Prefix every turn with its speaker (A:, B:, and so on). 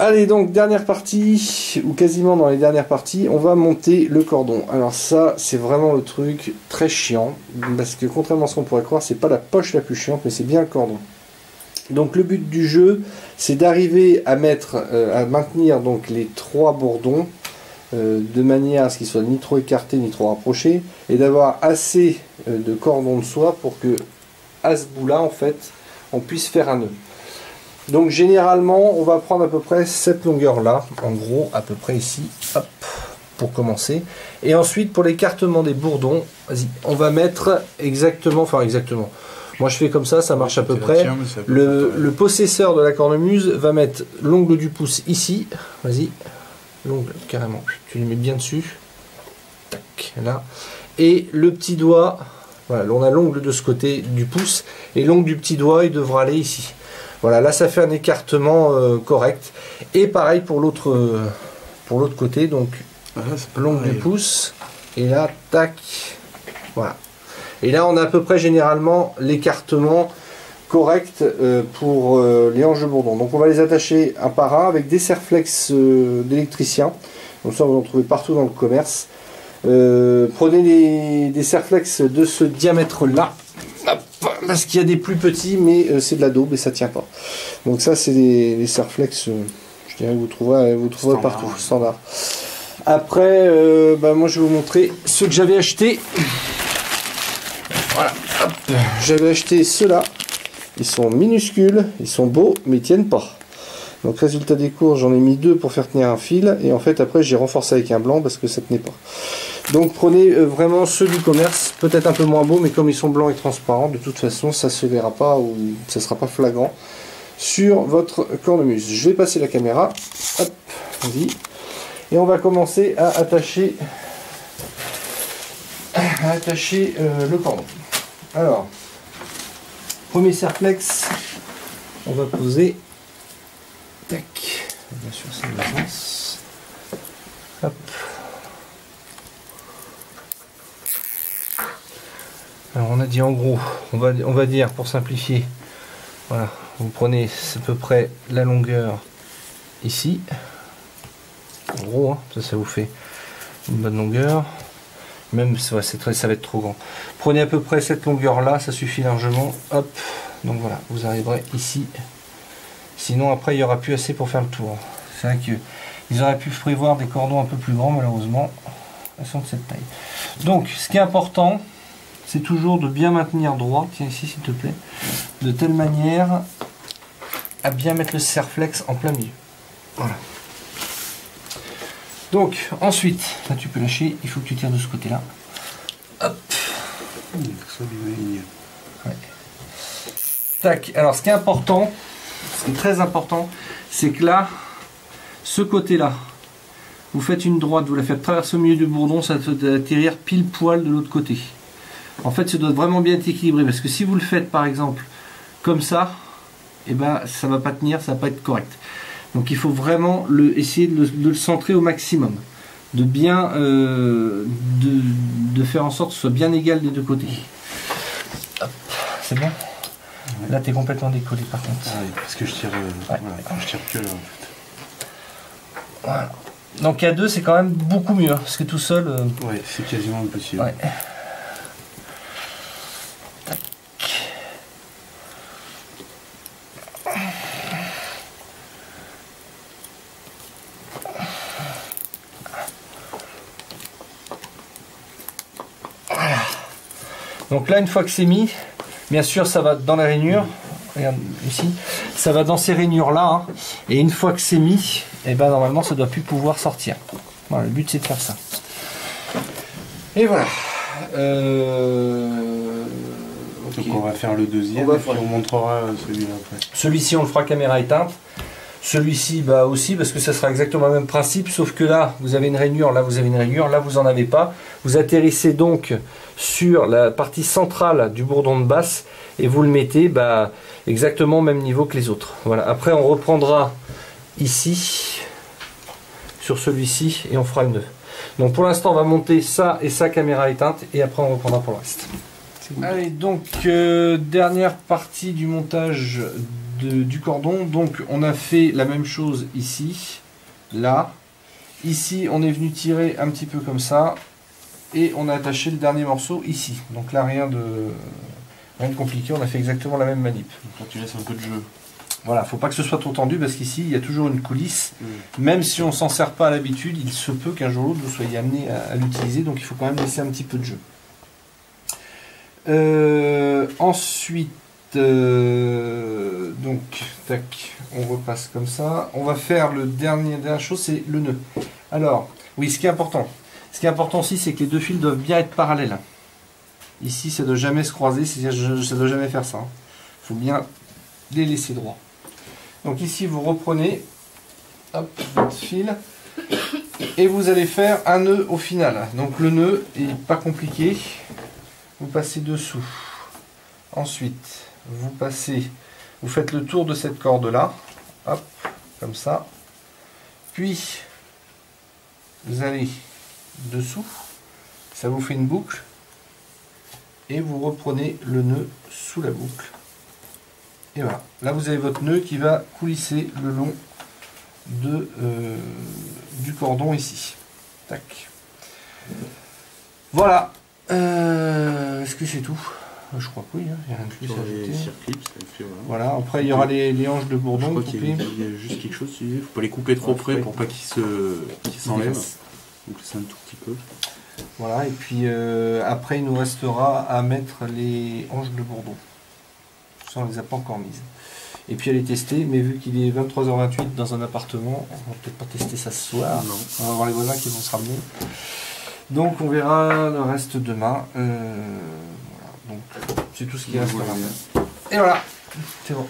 A: Allez, donc dernière partie, ou quasiment dans les dernières parties, on va monter le cordon. Alors ça, c'est vraiment le truc très chiant, parce que contrairement à ce qu'on pourrait croire, c'est pas la poche la plus chiante, mais c'est bien le cordon. Donc le but du jeu, c'est d'arriver à maintenir donc les 3 bourdons de manière à ce qu'ils soient ni trop écartés ni trop rapprochés, et d'avoir assez de cordon de soie pour que à ce bout là en fait on puisse faire un nœud. Donc généralement on va prendre à peu près cette longueur là, en gros à peu près ici, hop, pour commencer, et ensuite pour l'écartement des bourdons, vas-y, on va mettre exactement, moi je fais comme ça, ça marche à peu près. Le possesseur de la cornemuse va mettre l'ongle du pouce ici, vas-y, l'ongle carrément, tu les mets bien dessus, tac, là, et le petit doigt, voilà, on a l'ongle de ce côté du pouce, et l'ongle du petit doigt il devra aller ici. Voilà, là ça fait un écartement correct, et pareil pour l'autre côté, donc l'ongle du pouce, et là, tac, voilà. Et là on a à peu près généralement l'écartement correct pour les hanches de bourdon. Donc on va les attacher un par un avec des serflex d'électricien. Donc ça vous en trouvez partout dans le commerce. Prenez des serflex de ce diamètre là, parce qu'il y a des plus petits, mais c'est de la daube et ça tient pas. Donc ça c'est des serflex, je dirais que vous trouverez partout, standard. Après moi je vais vous montrer ceux que j'avais achetés. Voilà, j'avais acheté ceux-là, ils sont minuscules, ils sont beaux, mais ils tiennent pas. Donc résultat des courses, j'en ai mis 2 pour faire tenir un fil, et en fait après j'ai renforcé avec un blanc parce que ça tenait pas. Donc prenez vraiment ceux du commerce, peut-être un peu moins beaux, mais comme ils sont blancs et transparents, de toute façon ça se verra pas, ou ça sera pas flagrant sur votre cornemuse. Je vais passer la caméra, hop, vas-y, et on va commencer à attacher le cordon. Alors, premier serflex, on va poser, tac, bien sûr c'est le sens, hop. Alors on a dit en gros, on va dire pour simplifier, voilà, vous prenez à peu près la longueur ici, en gros, hein, ça vous fait une bonne longueur. Même ça va être trop grand. Prenez à peu près cette longueur là, ça suffit largement. Hop, donc voilà, vous arriverez ici. Sinon après il n'y aura plus assez pour faire le tour. C'est vrai qu'ils auraient pu prévoir des cordons un peu plus grands, malheureusement elles sont de cette taille. Donc ce qui est important, c'est toujours de bien maintenir droit. Tiens ici s'il te plaît, de telle manière à bien mettre le serflex en plein milieu. Voilà. Donc ensuite, là tu peux lâcher, il faut que tu tires de ce côté là. Hop. Ouais. Tac, alors ce qui est important, ce qui est très important, c'est que là, ce côté là, vous faites une droite, vous la faites traverser au milieu du bourdon, ça va atterrir pile poil de l'autre côté. En fait ça doit vraiment bien être équilibré, parce que si vous le faites par exemple comme ça, et ben ça va pas tenir, ça va pas être correct. Donc il faut vraiment essayer de le centrer au maximum, de bien de faire en sorte que ce soit bien égal des deux côtés. C'est bon? Ouais. Là tu es complètement décollé par contre.
B: Ah oui, parce que je tire, voilà, je tire que là en fait.
A: Voilà. Donc à deux c'est quand même beaucoup mieux, parce que tout seul...
B: Ouais, c'est quasiment impossible.
A: Ouais. Donc là, une fois que c'est mis, bien sûr, ça va dans la rainure. Regarde ici, ça va dans ces rainures là. Hein, et une fois que c'est mis, et ben normalement, ça doit plus pouvoir sortir. Voilà, le but c'est de faire ça. Et voilà.
B: Okay. Donc on va faire le deuxième, et puis on montrera celui-là après.
A: Celui-ci, on le fera caméra éteinte. Celui-ci bah aussi, parce que ça sera exactement le même principe, sauf que là vous avez une rainure, là vous avez une rainure, là vous en avez pas. Vous atterrissez donc sur la partie centrale du bourdon de basse et vous le mettez exactement au même niveau que les autres. Voilà. Après on reprendra ici sur celui-ci et on fera le nœud. Donc pour l'instant on va monter ça et ça caméra éteinte, et après on reprendra pour le reste. Allez, donc dernière partie du montage du cordon. Donc on a fait la même chose ici, là. Ici on est venu tirer un petit peu comme ça. Et on a attaché le dernier morceau ici. Donc là rien de compliqué, on a fait exactement la même manip.
B: Donc là tu laisses un peu de jeu.
A: Voilà, faut pas que ce soit trop tendu parce qu'ici il y a toujours une coulisse. Même si on s'en sert pas à l'habitude, il se peut qu'un jour ou l'autre vous soyez amené à l'utiliser, donc il faut quand même laisser un petit peu de jeu. Ensuite, donc, tac, on repasse comme ça. On va faire la dernière chose, c'est le nœud. Alors, oui, ce qui est important aussi, c'est que les deux fils doivent bien être parallèles. Ici, ça ne doit jamais se croiser, c'est-à-dire ça ne doit jamais faire ça. Il faut bien les laisser droits. Donc ici, vous reprenez hop, votre fil et vous allez faire un nœud au final. Donc le nœud est pas compliqué. Vous passez dessous. Ensuite, vous faites le tour de cette corde-là. Hop, comme ça. Puis, vous allez dessous. Ça vous fait une boucle. Et vous reprenez le nœud sous la boucle. Et voilà, là vous avez votre nœud qui va coulisser le long du cordon ici. Tac. Voilà. Est-ce que c'est tout? Je crois que oui, il n'y a rien de plus à ajouter. Voilà, après il y aura les hanches de bourdon.
B: Je crois qu'il y a juste quelque chose, il ne faut pas les couper trop près pour pas qu'ils s'enlèvent. Donc c'est un tout petit peu.
A: Voilà, et puis après il nous restera à mettre les hanches de bourdon. Ça, on ne les a pas encore mises. Et puis elle est testée, mais vu qu'il est 23h28 dans un appartement, on va peut-être pas tester ça ce soir.
B: Non.
A: On va voir les voisins qui vont se ramener. Donc on verra le reste demain. Voilà. Donc c'est tout ce qui restera. Et voilà, c'est bon.